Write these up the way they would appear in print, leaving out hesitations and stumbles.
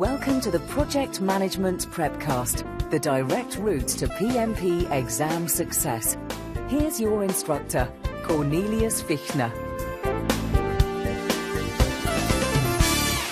Welcome to the Project Management Prepcast, the direct route to PMP exam success. Here's your instructor, Cornelius Fichtner.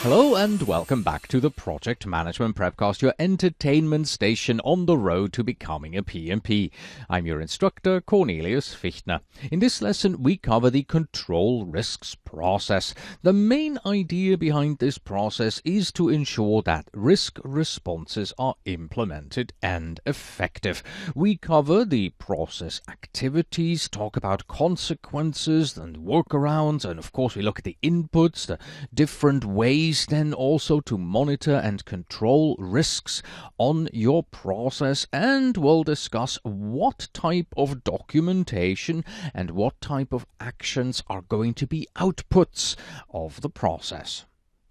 Hello and welcome back to the Project Management Prepcast, your entertainment station on the road to becoming a PMP. I'm your instructor, Cornelius Fichtner. In this lesson, we cover the control risks process. The main idea behind this process is to ensure that risk responses are implemented and effective. We cover the process activities, talk about consequences and workarounds, and of course we look at the inputs, the different ways then also to monitor and control risks on your process, and we'll discuss what type of documentation and what type of actions are going to be outputs of the process.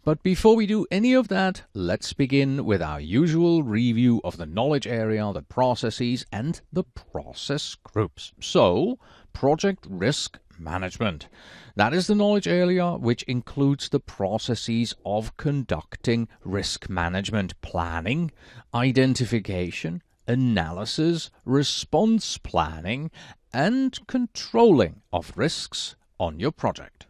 But before we do any of that, let's begin with our usual review of the knowledge area, the processes, and the process groups. So, project risk management. That is the knowledge area which includes the processes of conducting risk management planning, identification, analysis, response planning, and controlling of risks on your project.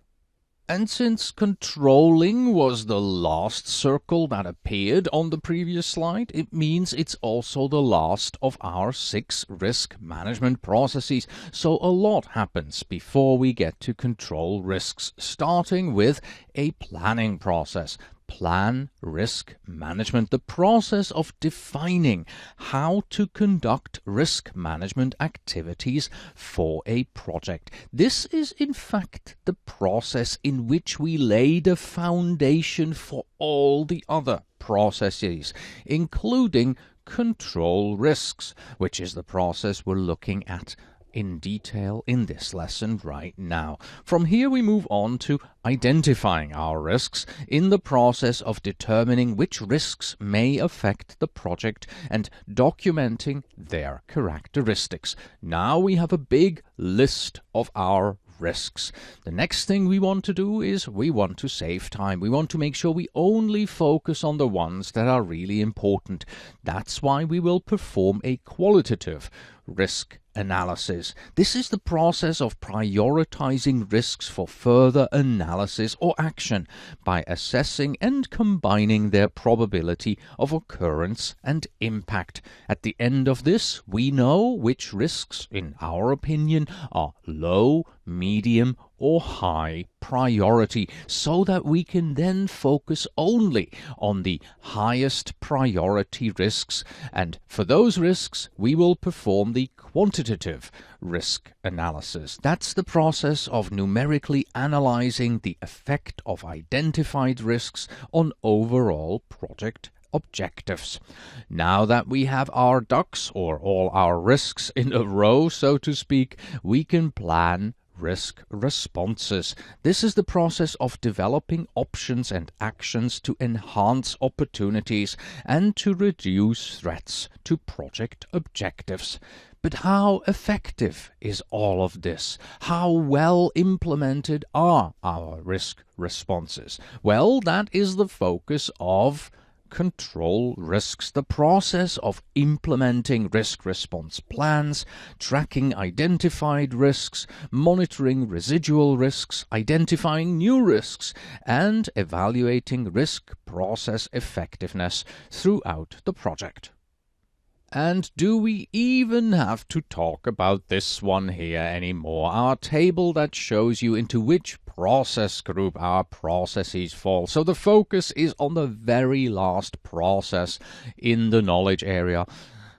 And since controlling was the last circle that appeared on the previous slide, it means it's also the last of our 6 risk management processes. So a lot happens before we get to control risks, starting with a planning process. Plan risk management, the process of defining how to conduct risk management activities for a project. This is in fact the process in which we lay the foundation for all the other processes, including control risks, which is the process we're looking at in detail in this lesson right now. From here we move on to identifying our risks in the process of determining which risks may affect the project and documenting their characteristics. Now we have a big list of our risks. The next thing we want to do is we want to save time. We want to make sure we only focus on the ones that are really important. That's why we will perform a qualitative risk analysis. This is the process of prioritizing risks for further analysis or action by assessing and combining their probability of occurrence and impact. At the end of this, we know which risks, in our opinion, are low, medium, or high priority, so that we can then focus only on the highest priority risks, and for those risks we will perform the quantitative risk analysis. That's the process of numerically analyzing the effect of identified risks on overall project objectives. Now that we have our ducks, or all our risks, in a row, so to speak, we can plan risk responses. This is the process of developing options and actions to enhance opportunities and to reduce threats to project objectives. But how effective is all of this? How well implemented are our risk responses? Well, that is the focus of control risks, the process of implementing risk response plans, tracking identified risks, monitoring residual risks, identifying new risks, and evaluating risk process effectiveness throughout the project. And do we even have to talk about this one here anymore? Our table that shows you into which process group our processes fall. So the focus is on the very last process in the knowledge area.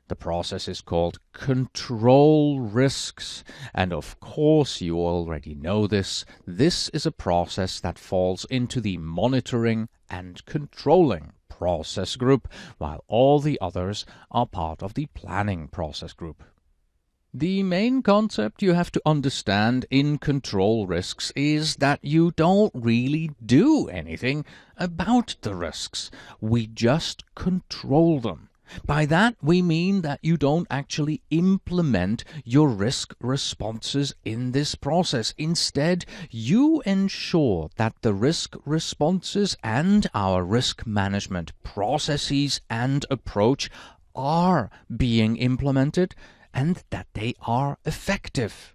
The process is called control risks, and of course you already know this. This is a process that falls into the monitoring and controlling process group, while all the others are part of the planning process group. The main concept you have to understand in control risks is that you don't really do anything about the risks. We just control them. By that, we mean that you don't actually implement your risk responses in this process. Instead, you ensure that the risk responses and our risk management processes and approach are being implemented and that they are effective.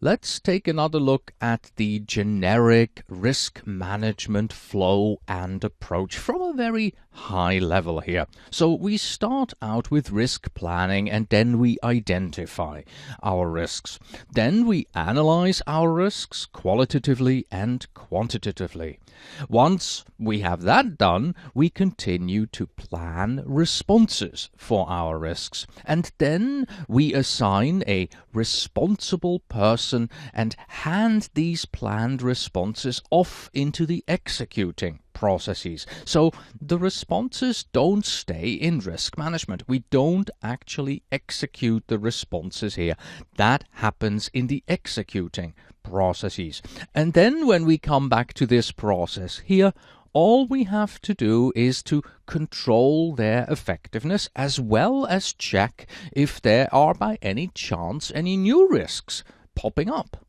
Let's take another look at the generic risk management flow and approach from a very high level here. So we start out with risk planning and then we identify our risks. Then we analyze our risks qualitatively and quantitatively. Once we have that done, we continue to plan responses for our risks. And then we assign a responsible person and hand these planned responses off into the executing processes. So the responses don't stay in risk management. We don't actually execute the responses here. That happens in the executing processes. And then when we come back to this process here, all we have to do is to control their effectiveness as well as check if there are by any chance any new risks popping up.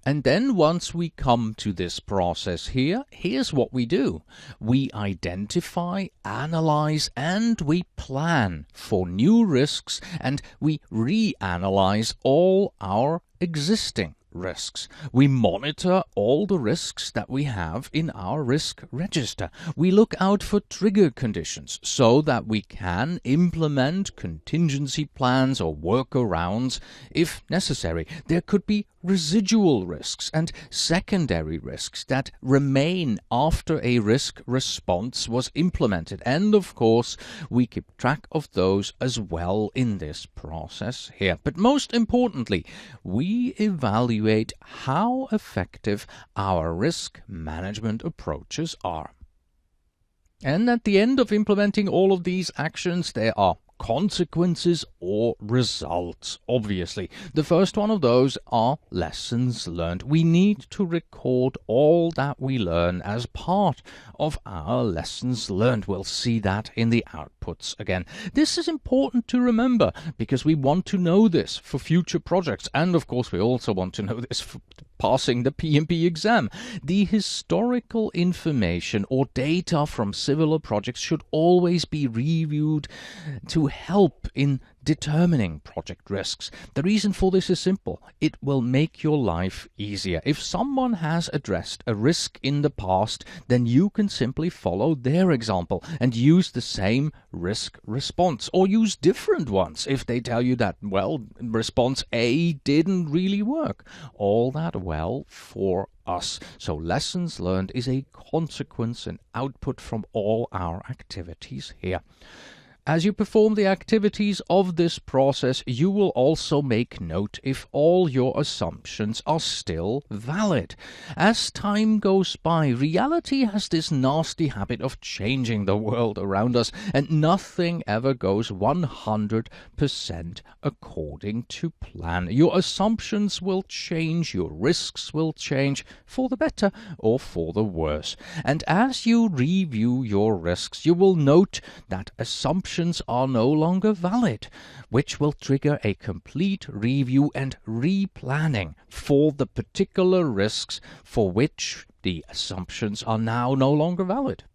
And then once we come to this process here, here's what we do. We identify, analyze, and we plan for new risks, and we reanalyze all our existing risks. We monitor all the risks that we have in our risk register. We look out for trigger conditions so that we can implement contingency plans or workarounds if necessary. There could be residual risks and secondary risks that remain after a risk response was implemented. And of course, we keep track of those as well in this process here. But most importantly, we evaluate how effective our risk management approaches are. And at the end of implementing all of these actions, there are consequences or results, obviously. The first one of those are lessons learned. We need to record all that we learn as part of our lessons learned. We'll see that in the outputs again. This is important to remember because we want to know this for future projects, and of course we also want to know this for passing the PMP exam. The historical information or data from similar projects should always be reviewed to help in determining project risks. The reason for this is simple. It will make your life easier. If someone has addressed a risk in the past, then you can simply follow their example and use the same risk response, or use different ones if they tell you that, well, response A didn't really work. All that well for us. So lessons learned is a consequence and output from all our activities here. As you perform the activities of this process, you will also make note if all your assumptions are still valid. As time goes by, reality has this nasty habit of changing the world around us, and nothing ever goes 100% according to plan. Your assumptions will change, your risks will change, for the better or for the worse. And as you review your risks, you will note that assumptions are no longer valid, which will trigger a complete review and replanning for the particular risks for which the assumptions are now no longer valid.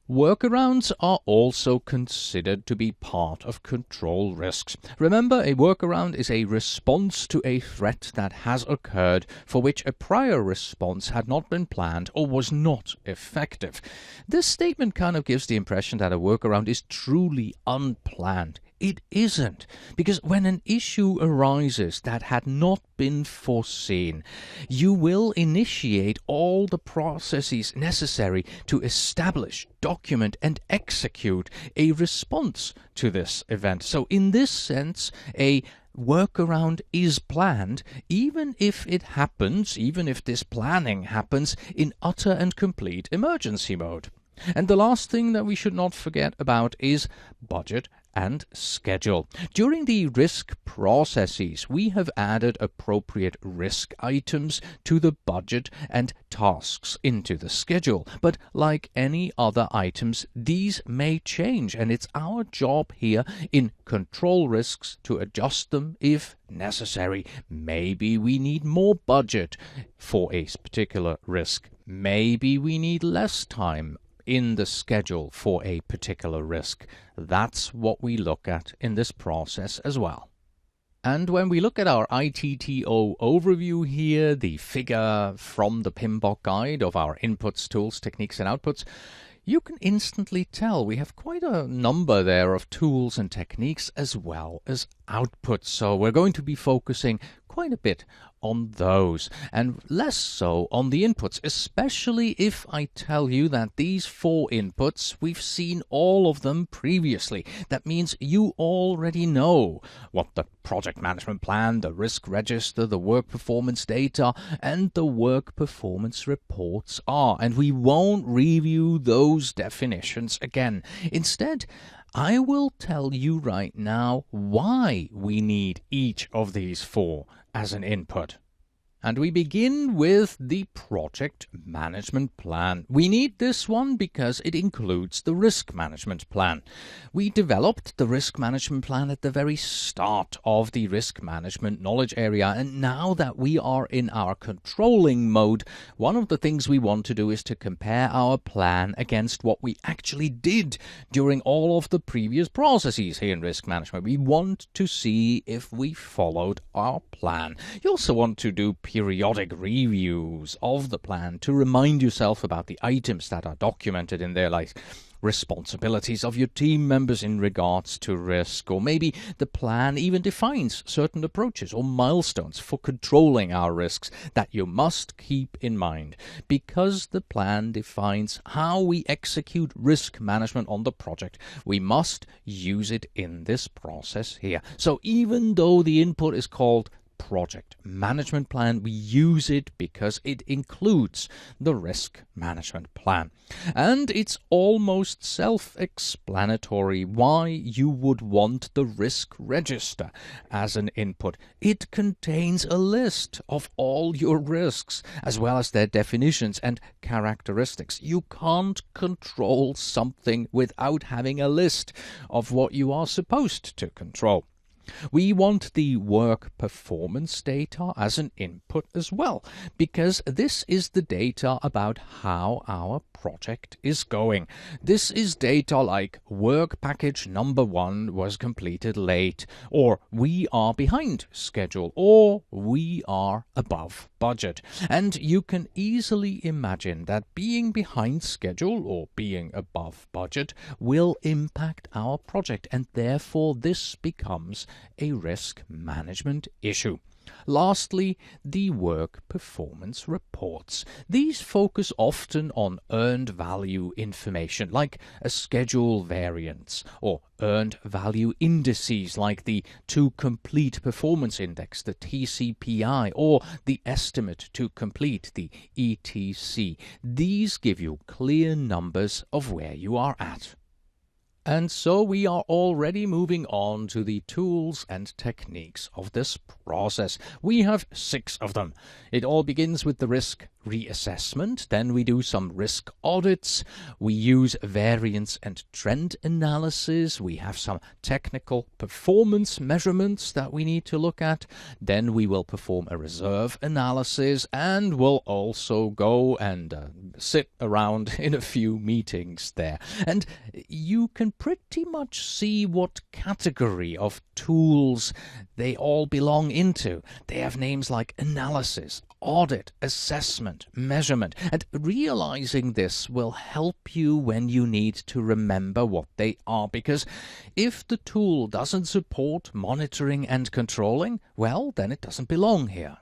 Workarounds are also considered to be part of control risks. Remember, a workaround is a response to a threat that has occurred for which a prior response had not been planned or was not effective. This statement kind of gives the impression that a workaround is truly unplanned. It isn't, because when an issue arises that had not been foreseen, you will initiate all the processes necessary to establish, document, and execute a response to this event. So in this sense, a workaround is planned, even if it happens, even if this planning happens in utter and complete emergency mode. And the last thing that we should not forget about is budget and schedule. During the risk processes, we have added appropriate risk items to the budget and tasks into the schedule. But like any other items, these may change, and it's our job here in control risks to adjust them if necessary. Maybe we need more budget for a particular risk. Maybe we need less time in the schedule for a particular risk. That's what we look at in this process as well. And when we look at our ITTO overview here, the figure from the PMBOK guide of our inputs, tools, techniques, and outputs, you can instantly tell we have quite a number there of tools and techniques as well as outputs. So we're going to be focusing quite a bit on those and less so on the inputs, especially if I tell you that these 4 inputs, we've seen all of them previously. That means you already know what the project management plan, the risk register, the work performance data, and the work performance reports are, and we won't review those definitions again. Instead, I will tell you right now why we need each of these 4 as an input. And we begin with the project management plan. We need this one because it includes the risk management plan. We developed the risk management plan at the very start of the risk management knowledge area, and now that we are in our controlling mode, one of the things we want to do is to compare our plan against what we actually did during all of the previous processes here in risk management. We want to see if we followed our plan. You also want to do periodic reviews of the plan to remind yourself about the items that are documented in there, like responsibilities of your team members in regards to risk, or maybe the plan even defines certain approaches or milestones for controlling our risks that you must keep in mind, because the plan defines how we execute risk management on the project. We must use it in this process here. So even though the input is called project management plan, we use it because it includes the risk management plan. And it's almost self-explanatory why you would want the risk register as an input. It contains a list of all your risks, as well as their definitions and characteristics. You can't control something without having a list of what you are supposed to control. We want the work performance data as an input as well, because this is the data about how our project is going. This is data like work package number 1 was completed late, or we are behind schedule, or we are above budget. And you can easily imagine that being behind schedule or being above budget will impact our project, and therefore this becomes a risk management issue. Lastly, the work performance reports. These focus often on earned value information, like a schedule variance, or earned value indices like the to complete performance index, the TCPI, or the estimate to complete, the ETC. These give you clear numbers of where you are at. And so we are already moving on to the tools and techniques of this process. We have 6 of them. It all begins with the risk reassessment, then we do some risk audits, we use variance and trend analysis, we have some technical performance measurements that we need to look at, then we will perform a reserve analysis, and we'll also go and sit around in a few meetings there. And you can pretty much see what category of tools they all belong into. They have names like analysis, audit, assessment, measurement, and realizing this will help you when you need to remember what they are, because if the tool doesn't support monitoring and controlling, well, then it doesn't belong here.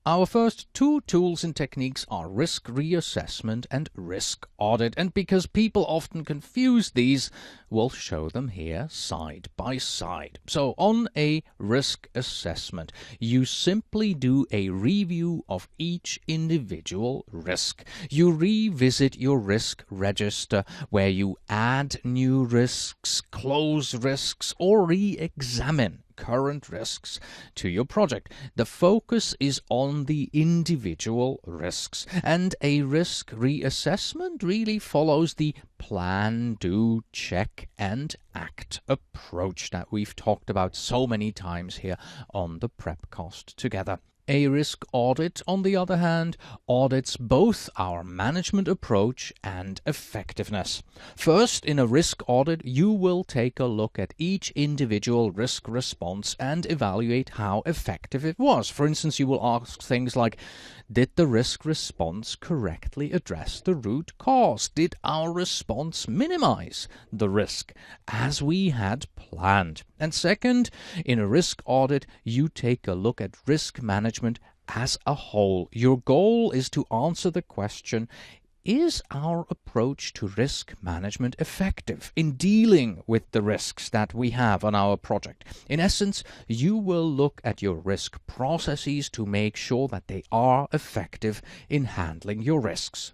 Our first two tools and techniques are risk reassessment and risk audit, and because people often confuse these, we'll show them here side by side. So on a risk assessment, you simply do a review of each individual risk. You revisit your risk register where you add new risks, close risks, or re-examine current risks to your project. The focus is on the individual risks, and a risk reassessment really follows the plan, do, check, and act approach that we've talked about so many times here on the Prepcast together. A risk audit, on the other hand, audits both our management approach and effectiveness. First, in a risk audit, you will take a look at each individual risk response and evaluate how effective it was. For instance, you will ask things like, did the risk response correctly address the root cause? Did our response minimize the risk as we had planned? And second, in a risk audit, you take a look at risk management as a whole. Your goal is to answer the question, is our approach to risk management effective in dealing with the risks that we have on our project? In essence, you will look at your risk processes to make sure that they are effective in handling your risks.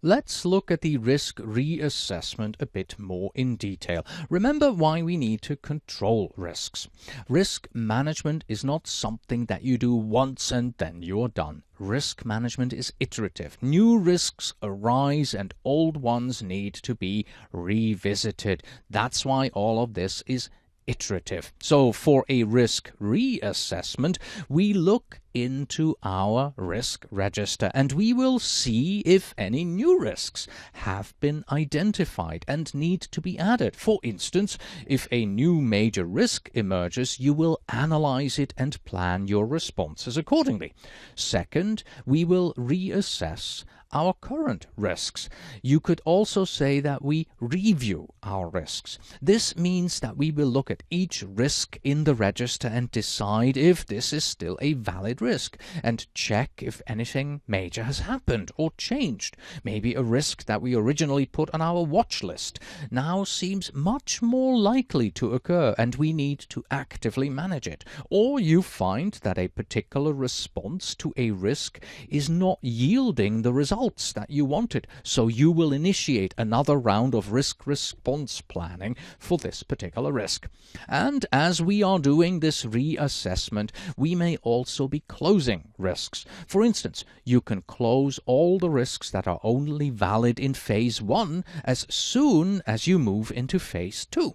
Let's look at the risk reassessment a bit more in detail. Remember why we need to control risks. Risk management is not something that you do once and then you're done. Risk management is iterative. New risks arise and old ones need to be revisited. That's why all of this is iterative. So for a risk reassessment, we look into our risk register and we will see if any new risks have been identified and need to be added. For instance, if a new major risk emerges, you will analyze it and plan your responses accordingly. Second, we will reassess our current risks. You could also say that we review our risks. This means that we will look at each risk in the register and decide if this is still a valid risk and check if anything major has happened or changed. Maybe a risk that we originally put on our watch list now seems much more likely to occur and we need to actively manage it. Or you find that a particular response to a risk is not yielding the results that you wanted, so you will initiate another round of risk response planning for this particular risk. And as we are doing this reassessment, we may also be closing risks. For instance, you can close all the risks that are only valid in phase 1 as soon as you move into phase 2.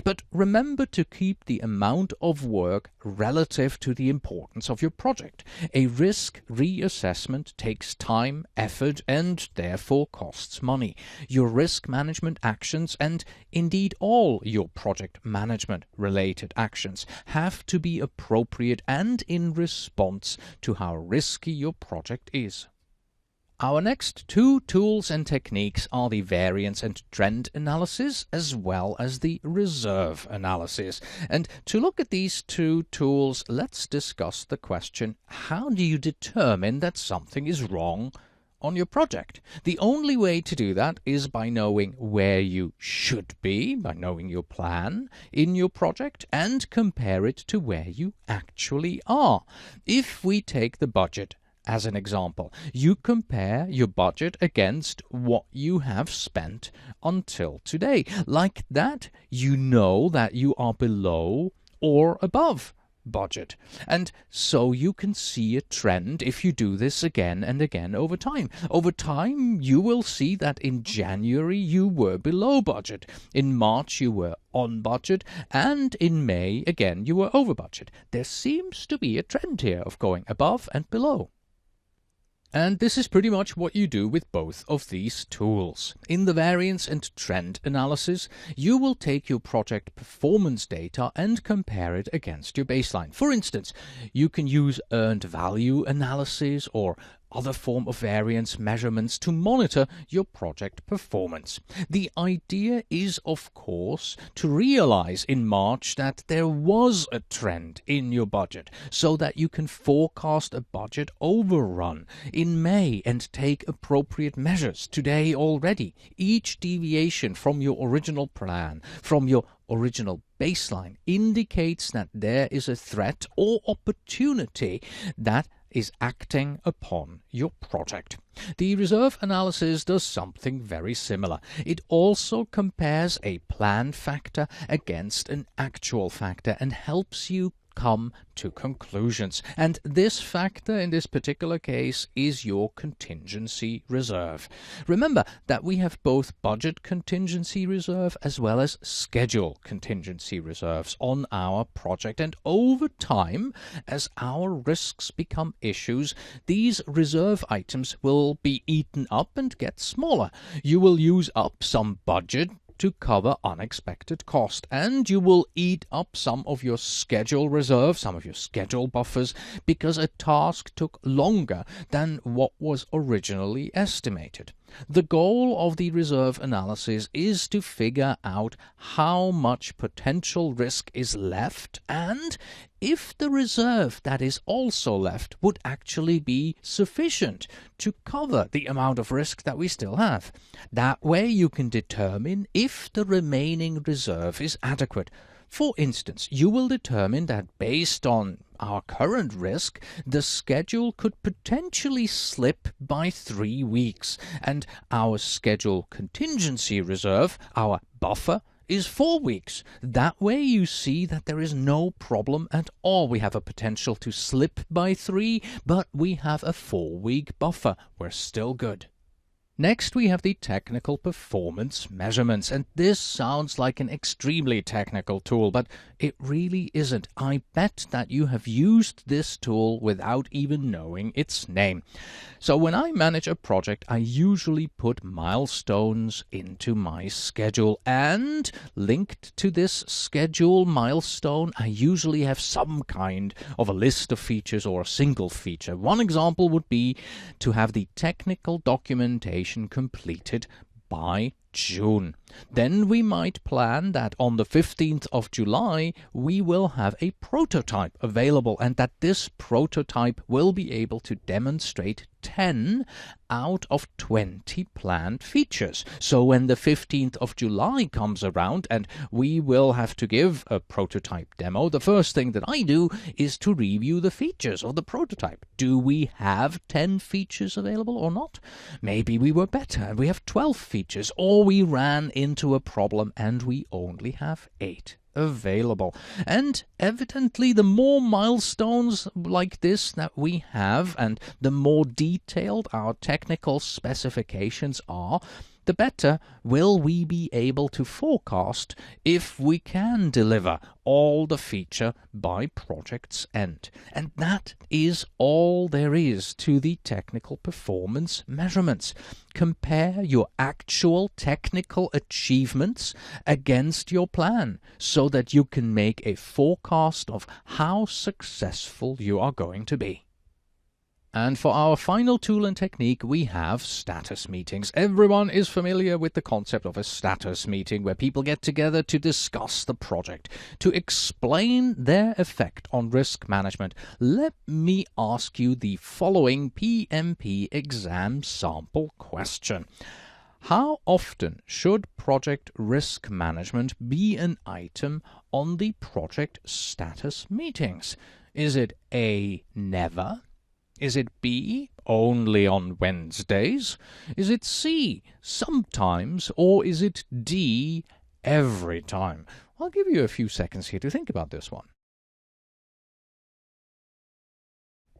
But remember to keep the amount of work relative to the importance of your project. A risk reassessment takes time, effort, and therefore costs money. Your risk management actions, and indeed all your project management related actions, have to be appropriate and in response to how risky your project is. Our next two tools and techniques are the variance and trend analysis as well as the reserve analysis. And to look at these two tools, let's discuss the question, how do you determine that something is wrong on your project? The only way to do that is by knowing where you should be, by knowing your plan in your project, and compare it to where you actually are. If we take the budget as an example, you compare your budget against what you have spent until today. Like that, you know that you are below or above budget. And so you can see a trend if you do this again and again over time. Over time, you will see that in January you were below budget, in March you were on budget, and in May, again, you were over budget. There seems to be a trend here of going above and below. And this is pretty much what you do with both of these tools. In the variance and trend analysis, you will take your project performance data and compare it against your baseline. For instance, you can use earned value analysis or other form of variance measurements to monitor your project performance. The idea is, of course, to realize in March that there was a trend in your budget so that you can forecast a budget overrun in May and take appropriate measures today already. Each deviation from your original plan, from your original baseline, indicates that there is a threat or opportunity that is acting upon your project. The reserve analysis does something very similar. It also compares a planned factor against an actual factor and helps you come to conclusions. And this factor in this particular case is your contingency reserve. Remember that we have both budget contingency reserve as well as schedule contingency reserves on our project. And over time, as our risks become issues, these reserve items will be eaten up and get smaller. You will use up some budget to cover unexpected cost, and you will eat up some of your schedule reserve, some of your schedule buffers, because a task took longer than what was originally estimated. The goal of the reserve analysis is to figure out how much potential risk is left and if the reserve that is also left would actually be sufficient to cover the amount of risk that we still have. That way you can determine if the remaining reserve is adequate. For instance, you will determine that based on our current risk, the schedule could potentially slip by 3 weeks, and our schedule contingency reserve, our buffer, is 4 weeks. That way you see that there is no problem at all. We have a potential to slip by 3, but we have a 4-week buffer. We're still good. Next, we have the technical performance measurements, and this sounds like an extremely technical tool, but it really isn't. I bet that you have used this tool without even knowing its name. So when I manage a project, I usually put milestones into my schedule, and linked to this schedule milestone, I usually have some kind of a list of features or a single feature. One example would be to have the technical documentation completed by June. Then we might plan that on the 15th of July we will have a prototype available, and that this prototype will be able to demonstrate 10 out of 20 planned features. So when the 15th of July comes around and we will have to give a prototype demo, the first thing that I do is to review the features of the prototype. Do we have 10 features available or not? Maybe we were better and we have 12 features, or we ran into a problem and we only have 8 available. And evidently the more milestones like this that we have and the more detailed our technical specifications are, the better will we be able to forecast if we can deliver all the feature by project's end. And that is all there is to the technical performance measurements. Compare your actual technical achievements against your plan so that you can make a forecast of how successful you are going to be. And for our final tool and technique, we have status meetings. Everyone is familiar with the concept of a status meeting, where people get together to discuss the project, to explain their effect on risk management. Let me ask you the following PMP exam sample question. How often should project risk management be an item on the project status meetings? Is it A, never? Is it B, only on Wednesdays? Is it C, sometimes? Or is it D, every time? I'll give you a few seconds here to think about this one.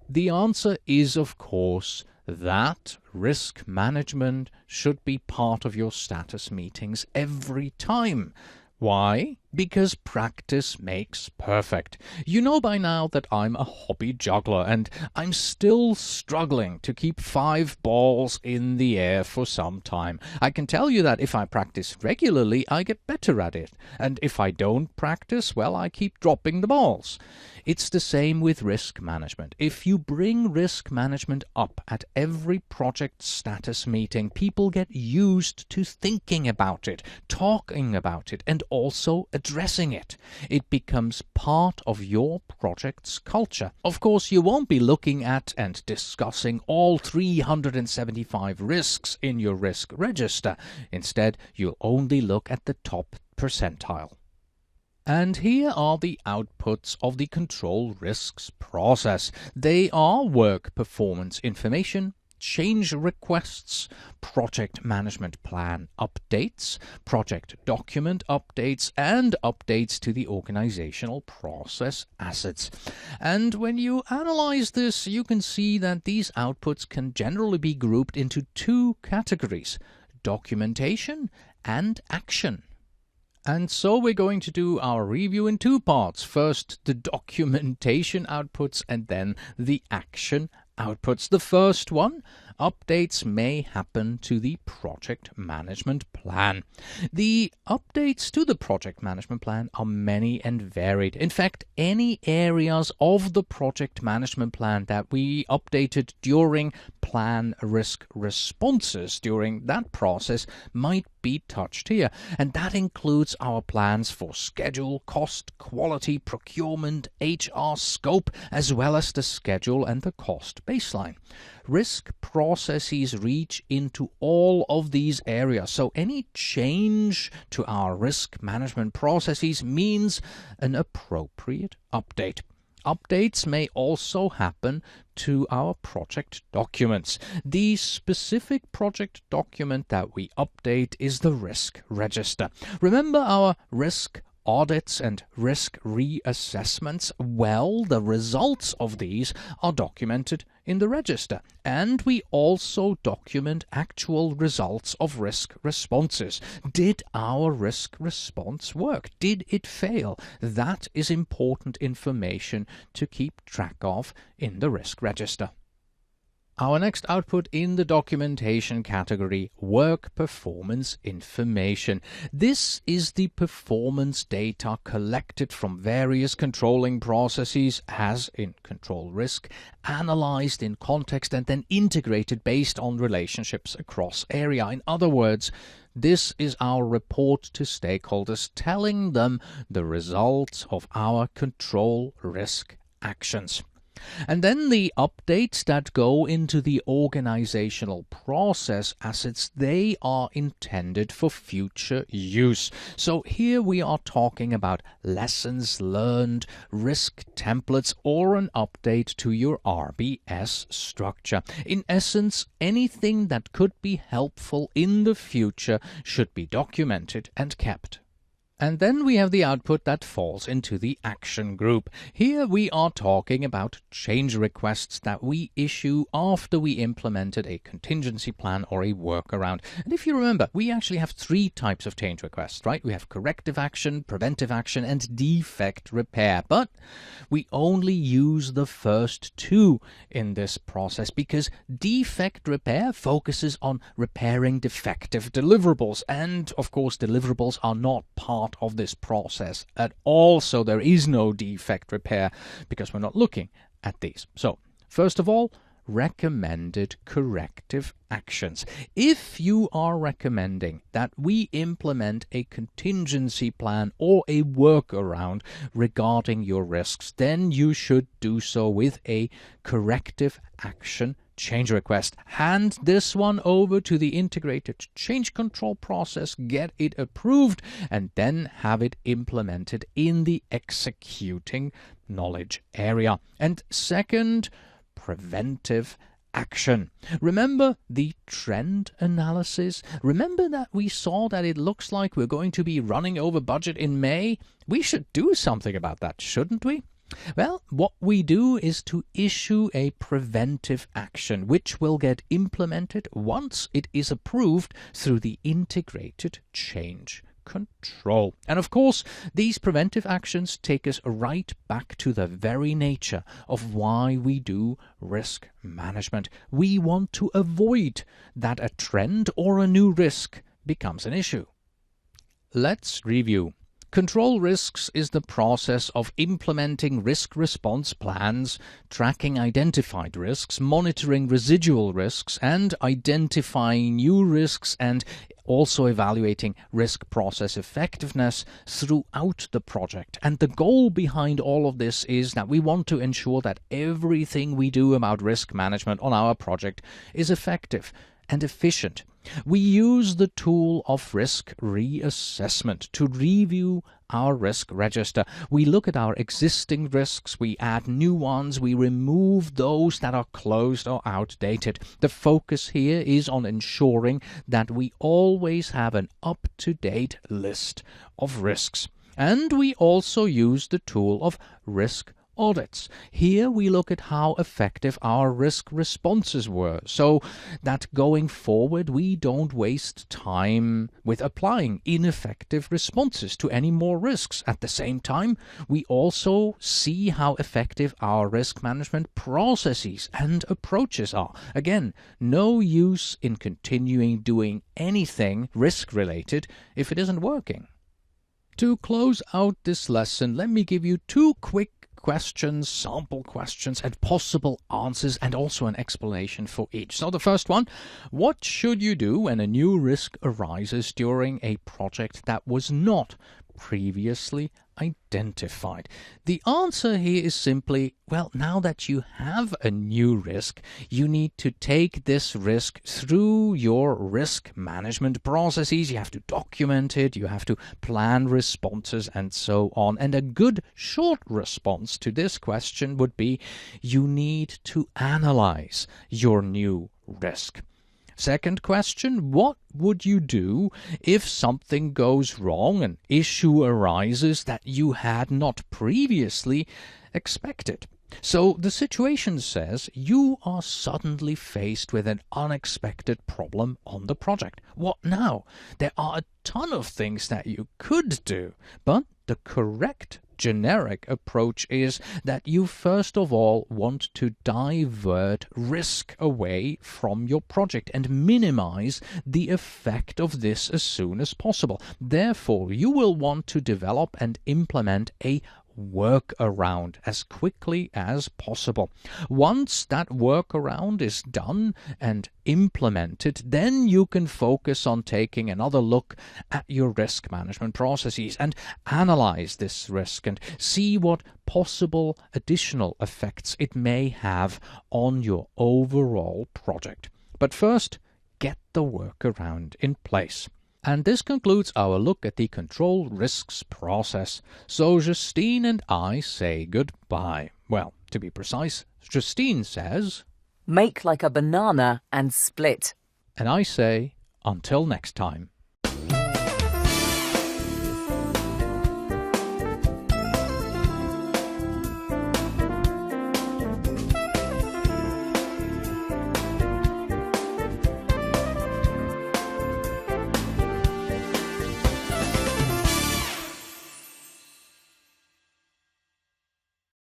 The answer is, of course, that risk management should be part of your status meetings every time. Why? Because practice makes perfect. You know by now that I'm a hobby juggler and I'm still struggling to keep 5 balls in the air for some time. I can tell you that if I practice regularly, I get better at it. And if I don't practice, well, I keep dropping the balls. It's the same with risk management. If you bring risk management up at every project status meeting, people get used to thinking about it, talking about it, and also addressing it. It becomes part of your project's culture. Of course, you won't be looking at and discussing all 375 risks in your risk register. Instead, you'll only look at the top percentile. And here are the outputs of the control risks process. They are work performance information, change requests, project management plan updates, project document updates, and updates to the organizational process assets. And when you analyze this, you can see that these outputs can generally be grouped into 2 categories: documentation and action. And so we're going to do our review in 2 parts. First, the documentation outputs, and then the action outputs. The first one, updates may happen to the project management plan. The updates to the project management plan are many and varied. In fact, any areas of the project management plan that we updated during plan risk responses during that process might be touched here. And that includes our plans for schedule, cost, quality, procurement, HR, scope, as well as the schedule and the cost baseline. Risk processes reach into all of these areas, so any change to our risk management processes means an appropriate update. Updates may also happen to our project documents. The specific project document that we update is the risk register. Remember our risk audits and risk reassessments? Well, the results of these are documented in the register, and we also document actual results of risk responses. Did our risk response work? Did it fail? That is important information to keep track of in the risk register. Our next output in the documentation category, work performance information. This is the performance data collected from various controlling processes, as in control risk, analyzed in context and then integrated based on relationships across area. In other words, this is our report to stakeholders telling them the results of our control risk actions. And then the updates that go into the organizational process assets, they are intended for future use. So here we are talking about lessons learned, risk templates, or an update to your RBS structure. In essence, anything that could be helpful in the future should be documented and kept. And then we have the output that falls into the action group. Here we are talking about change requests that we issue after we implemented a contingency plan or a workaround. And if you remember, we actually have 3 types of change requests, right? We have corrective action, preventive action, and defect repair. But we only use the first 2 in this process because defect repair focuses on repairing defective deliverables. And of course, deliverables are not part of this process at all, so there is no defect repair because we're not looking at these. So first of all, recommended corrective actions. If you are recommending that we implement a contingency plan or a workaround regarding your risks, then you should do so with a corrective action change request. Hand this one over to the integrated change control process, get it approved, and then have it implemented in the executing knowledge area. And second, preventive action. Remember the trend analysis? Remember that we saw that it looks like we're going to be running over budget in May? We should do something about that, shouldn't we? Well, what we do is to issue a preventive action, which will get implemented once it is approved through the integrated change control. And of course, these preventive actions take us right back to the very nature of why we do risk management. We want to avoid that a trend or a new risk becomes an issue. Let's review. Control risks is the process of implementing risk response plans, tracking identified risks, monitoring residual risks, and identifying new risks, and also evaluating risk process effectiveness throughout the project. And the goal behind all of this is that we want to ensure that everything we do about risk management on our project is effective and efficient. We use the tool of risk reassessment to review our risk register. We look at our existing risks, we add new ones, we remove those that are closed or outdated. The focus here is on ensuring that we always have an up-to-date list of risks. And we also use the tool of risk audits. Here we look at how effective our risk responses were, so that going forward we don't waste time with applying ineffective responses to any more risks. At the same time, we also see how effective our risk management processes and approaches are. Again, no use in continuing doing anything risk-related if it isn't working. To close out this lesson, let me give you two quick questions, sample questions, and possible answers, and also an explanation for each. So the first one, what should you do when a new risk arises during a project that was not previously identified? The answer here is simply, well, now that you have a new risk, you need to take this risk through your risk management processes. You have to document it, you have to plan responses, and so on. And a good short response to this question would be, you need to analyze your new risk. Second question, what would you do if something goes wrong, an issue arises that you had not previously expected? So the situation says you are suddenly faced with an unexpected problem on the project. What now? There are a ton of things that you could do, but the correct generic approach is that you first of all want to divert risk away from your project and minimize the effect of this as soon as possible. Therefore, you will want to develop and implement a workaround as quickly as possible. Once that workaround is done and implemented, then you can focus on taking another look at your risk management processes and analyze this risk and see what possible additional effects it may have on your overall project. But first, get the workaround in place. And this concludes our look at the control risks process. So Justine and I say goodbye. Well, to be precise, Justine says, make like a banana and split. And I say, until next time.